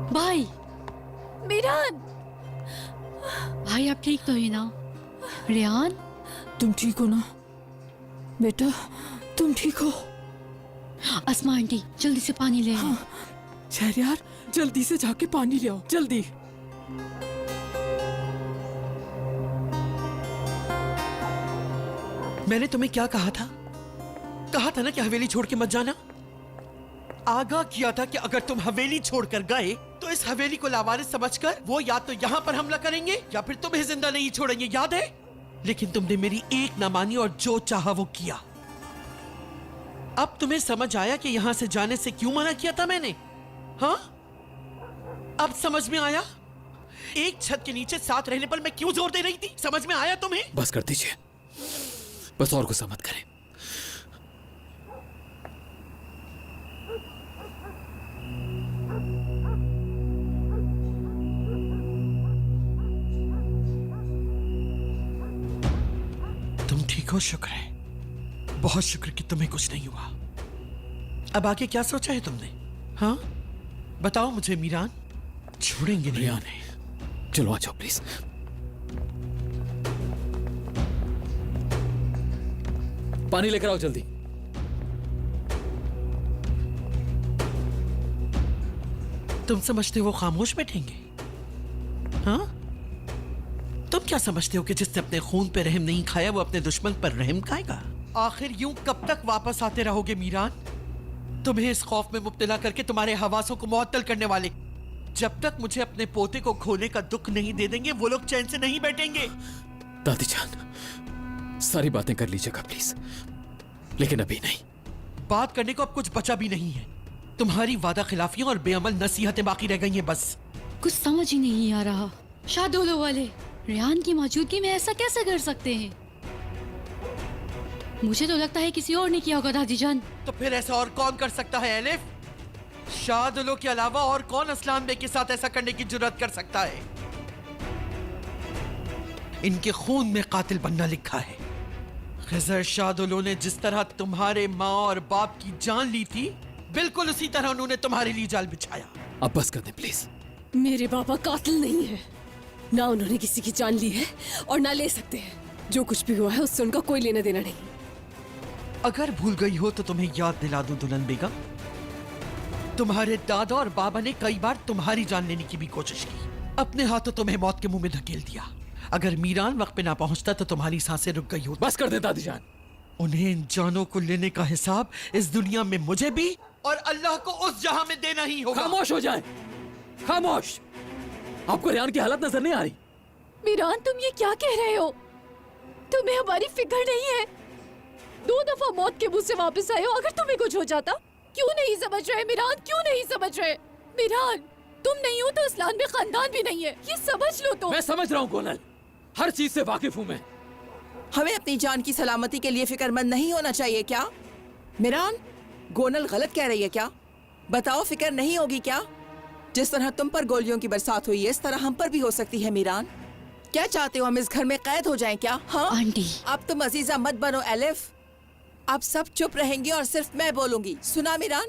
भाई, मीरान, भाई आप ठीक तो ही ना? रेहान, तुम ठीक हो ना बेटा? तुम ठीक हो? अस्मा आंटी जल्दी से पानी ले आओ। शहरयार, जल्दी से जाके पानी ले आओ, जल्दी। मैंने तुम्हें क्या कहा था? कहा था ना कि हवेली छोड़ के मत जाना। आगाह किया था कि अगर तुम हवेली छोड़कर गए तो इस हवेली को लावारिस समझकर वो या तो यहाँ पर हमला करेंगे या फिर तुम्हें जिंदा नहीं छोड़ेंगे, याद है? लेकिन तुमने मेरी एक ना मानी और जो चाहा वो किया। अब तुम्हें समझ आया कि यहां से जाने से क्यों मना किया था मैंने? हाँ, अब समझ में आया? एक छत के नीचे साथ रहने पर मैं क्यों जोर दे रही थी? समझ में आया तुम्हें? बस कर दीजिए, बस और गुस्सा मत करें। तुम ठीक हो? शुक्र है, बहुत शुक्र कि तुम्हें कुछ नहीं हुआ। अब आगे क्या सोचा है तुमने? हाँ, बताओ मुझे मीरान। छोड़ेंगे नहीं। रेहान, चलो आ जाओ प्लीज। पानी लेकर आओ जल्दी। तुम समझते हो वो खामोश बैठेंगे? हाँ, तुम क्या समझते हो कि जिसने अपने खून पे रहम नहीं खाया वो अपने दुश्मन पर रहम खाएगा? आखिर यूं कब तक वापस आते रहोगे मीरान? तुम्हें इस खौफ में मुब्तला करके तुम्हारे हवासों को मुअत्तल करने वाले जब तक मुझे अपने पोते को खोने का दुख नहीं दे देंगे वो लोग चैन से नहीं बैठेंगे। दादी जान, सारी बातें कर लीजिएगा प्लीज, लेकिन अभी नहीं। बात करने को अब कुछ बचा भी नहीं है। तुम्हारी वादा खिलाफियां और बेअमल नसीहतें बाकी रह गई हैं बस। कुछ समझ ही नहीं आ रहा। शादोलो वाले रेहान की मौजूदगी में ऐसा कैसे कर सकते हैं? मुझे तो लगता है किसी और ने किया होगा दादी जान। तो फिर ऐसा और कौन कर सकता है एलिफ? शादुलो के अलावा और कौन असलान बे के साथ ऐसा करने की जुर्रत कर सकता है? इनके खून में कातिल बनना लिखा है। खिजर शादुलो ने जिस तरह तुम्हारे माँ और बाप की जान ली थी, बिल्कुल उसी तरह उन्होंने तुम्हारे लिए जाल बिछाया। अब बस कर दें प्लीज। मेरे पापा कातिल नहीं है, ना उन्होंने किसी की जान ली है और ना ले सकते हैं। जो कुछ भी हुआ है उससे उनका कोई लेना देना नहीं। अगर भूल गई हो तो तुम्हें याद दिला दूं दुल्हन बेगम, तुम्हारे दादा और बाबा ने कई बार तुम्हारी जान लेने की भी कोशिश की। अपने हाथों तुम्हें मौत के मुंह में धकेल दिया। अगर मीरान वक्त पे ना पहुंचता तो तुम्हारी सांसें रुक गई होती। बस कर दे दादी जान। उन्हें इन जानों को लेने का हिसाब इस दुनिया में मुझे भी और अल्लाह को उस जहां में देना ही होगा। खामोश हो जाए, खामोश। आपको रेहान की हालत नजर नहीं आ रही? मीरान, तुम ये क्या कह रहे हो? तुम्हें हमारी फिक्र नहीं है? 2 दफा मौत के मुंह से वापस आए हो। अगर तुम्हें कुछ हो जाता, क्यों नहीं समझ रहे मीरान? क्यों नहीं समझ रहे? मीरान, तुम नहीं हो तो असलान में खानदान भी नहीं है, ये समझ लो। तो मैं समझ रहा हूँ गोनल, हर चीज से वाकिफ हूँ मैं। हमें अपनी जान की सलामती के लिए फिक्रमंद नहीं होना चाहिए क्या? मीरान, गोनल गलत कह रही है क्या? बताओ, फिक्र नहीं होगी क्या? जिस तरह तुम पर गोलियों की बरसात हुई है, इस तरह हम पर भी हो सकती है। मीरान, क्या चाहते हो, हम इस घर में कैद हो जाएं क्या? हाँ आंटी, अब तुम अजीजा मत बनो एलिफ। अब सब चुप रहेंगे और सिर्फ मैं बोलूंगी। सुना मीरान?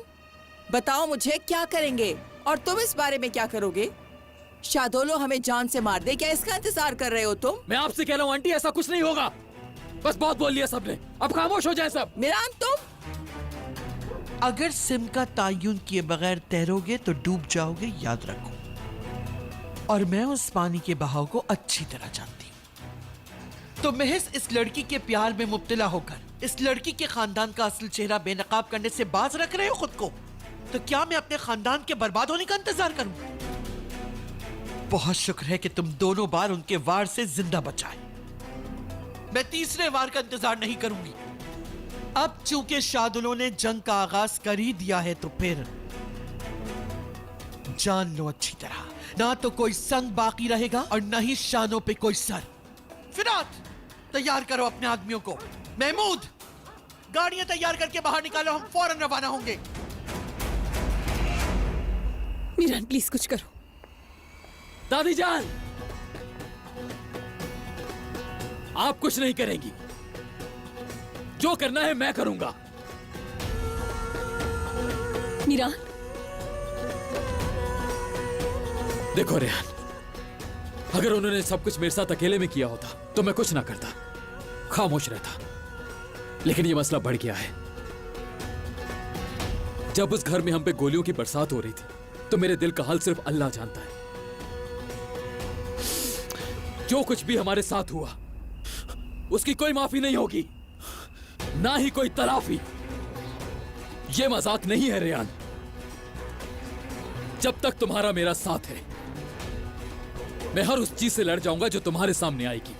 बताओ मुझे क्या करेंगे और तुम इस बारे में क्या करोगे? शादोलो हमें जान से मार दे, क्या इसका इंतजार कर रहे हो तुम? मैं आपसे कह रहा हूँ आंटी, ऐसा कुछ नहीं होगा। बस बहुत बोल लिया सबने, अब खामोश हो जाए सब। मीरान, तुम अगर सिम का तायुन किए बगैर तैरोगे तो डूब जाओगे, याद रखो। और मैं उस पानी के बहाव को अच्छी तरह जानती हूँ। तो महज इस लड़की के प्यार में मुब्तला होकर इस लड़की के खानदान का असल चेहरा बेनकाब करने से बाज रख रहे हो खुद को? तो क्या मैं अपने खानदान के बर्बाद होने का इंतजार करूं? बहुत शुक्र है कि तुम दोनों बार उनके वार से जिंदा बचाए। मैं तीसरे वार का इंतजार नहीं करूंगी। अब चूंकि शादुलों ने जंग का आगाज कर ही दिया है तो फिर जान लो अच्छी तरह, ना तो कोई संग बाकी रहेगा और ना ही शानों पे कोई सर। फिरात, तैयार करो अपने आदमियों को। महमूद, गाड़ियां तैयार करके बाहर निकालो, हम फौरन रवाना होंगे। मीरान, प्लीज कुछ करो। दादी जान, आप कुछ नहीं करेंगी। जो करना है मैं करूंगा। मीरान, देखो रेहान, अगर उन्होंने सब कुछ मेरे साथ अकेले में किया होता तो मैं कुछ ना करता, खामोश रहता। लेकिन ये मसला बढ़ गया है। जब उस घर में हम पे गोलियों की बरसात हो रही थी तो मेरे दिल का हाल सिर्फ अल्लाह जानता है। जो कुछ भी हमारे साथ हुआ उसकी कोई माफी नहीं होगी, ना ही कोई तलाफी। ये मजाक नहीं है रेहान। जब तक तुम्हारा मेरा साथ है मैं हर उस चीज से लड़ जाऊंगा जो तुम्हारे सामने आएगी,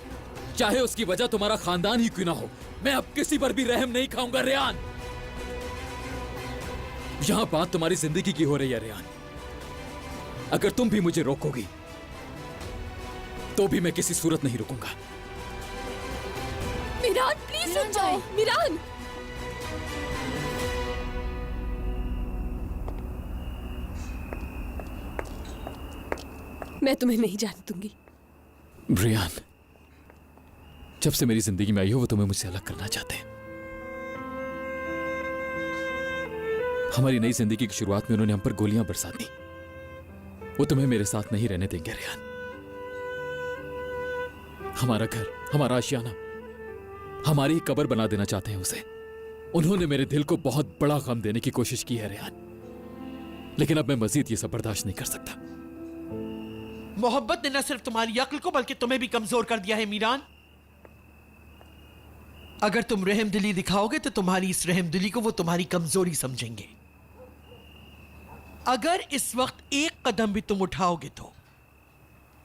चाहे उसकी वजह तुम्हारा खानदान ही क्यों ना हो। मैं अब किसी पर भी रहम नहीं खाऊंगा रेहान। यहां बात तुम्हारी जिंदगी की हो रही है रेहान। अगर तुम भी मुझे रोकोगी तो भी मैं किसी सूरत नहीं रुकूंगा। मिरान प्लीज रुक जाओ। मिरान, मैं तुम्हें नहीं जाने दूंगी। रेहान, जब से मेरी जिंदगी में आई हो वो तुम्हें मुझसे अलग करना चाहते हैं। हमारी नई जिंदगी की शुरुआत में उन्होंने हम पर गोलियां बरसा दी। वो तुम्हें मेरे साथ नहीं रहने देंगे रेहान। हमारा घर, हमारा आशियाना, हमारी ही कब्र बना देना चाहते हैं उसे। उन्होंने मेरे दिल को बहुत बड़ा गम देने की कोशिश की है रेहान, लेकिन अब मैं मजीद ये सब बर्दाश्त नहीं कर सकता। मोहब्बत ने न सिर्फ तुम्हारी अक्ल को बल्कि तुम्हें भी कमजोर कर दिया है मीरान। अगर तुम रहमदिली दिखाओगे तो तुम्हारी इस रहमदिली को वो तुम्हारी कमजोरी समझेंगे। अगर इस वक्त एक कदम भी तुम उठाओगे तो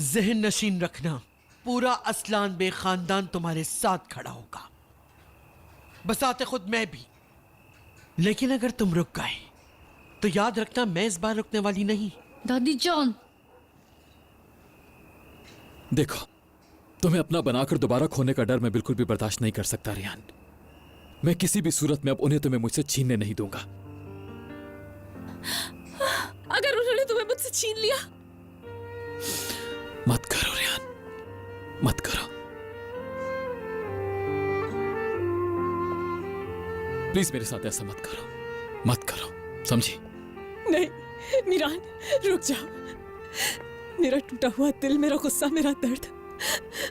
जहन नशीन रखना, पूरा असलान बे खानदान तुम्हारे साथ खड़ा होगा, बसाते खुद मैं भी। लेकिन अगर तुम रुक गए तो याद रखना मैं इस बार रुकने वाली नहीं। दादी जान, देखो, तुम्हें अपना बनाकर दोबारा खोने का डर मैं बिल्कुल भी बर्दाश्त नहीं कर सकता रेहान। मैं किसी भी सूरत में अब उन्हें तुम्हें मुझसे छीनने नहीं दूंगा। अगर उन्होंने तुम्हें मुझसे छीन लिया? मत करो रेहान, मत करो प्लीज। मेरे साथ ऐसा मत करो, मत करो, समझी? नहीं मिरान, रुक जाओ। मेरा टूटा हुआ दिल, मेरा गुस्सा, मेरा दर्द,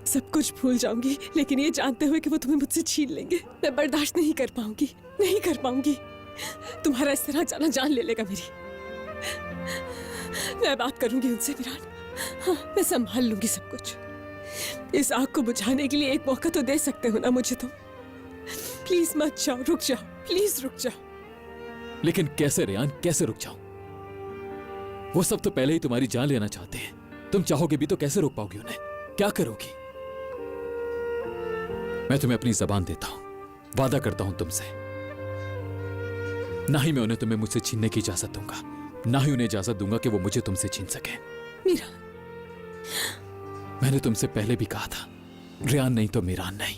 सब कुछ भूल जाऊंगी, लेकिन ये जानते हुए कि वो तुम्हें मुझसे छीन लेंगे मैं बर्दाश्त नहीं कर पाऊंगी, नहीं कर पाऊंगी। तुम्हारा इस तरह जाना जान ले लेगा मेरी। मैं बात करूंगी उनसे मिरान। हाँ, मैं संभाल लूंगी सब कुछ। इस आग को बुझाने के लिए एक मौका तो दे सकते हो ना मुझे तुम। प्लीज मत जाओ, रुक जाओ, प्लीज रुक जाओ। लेकिन कैसे रेहान, कैसे रुक जाऊं? वो सब तो पहले ही तुम्हारी जान लेना चाहते हैं। तुम चाहोगे भी तो कैसे रोक पाओगी उन्हें? क्या करोगी? मैं तुम्हें अपनी जबान देता हूं, वादा करता हूं तुमसे, ना ही मैं उन्हें तुम्हें मुझसे छीनने की इजाजत दूंगा, ना ही उन्हें इजाजत दूंगा कि वो मुझे तुमसे छीन सके। मीरा, मैंने तुमसे पहले भी कहा था, रेहान नहीं तो मीरान नहीं।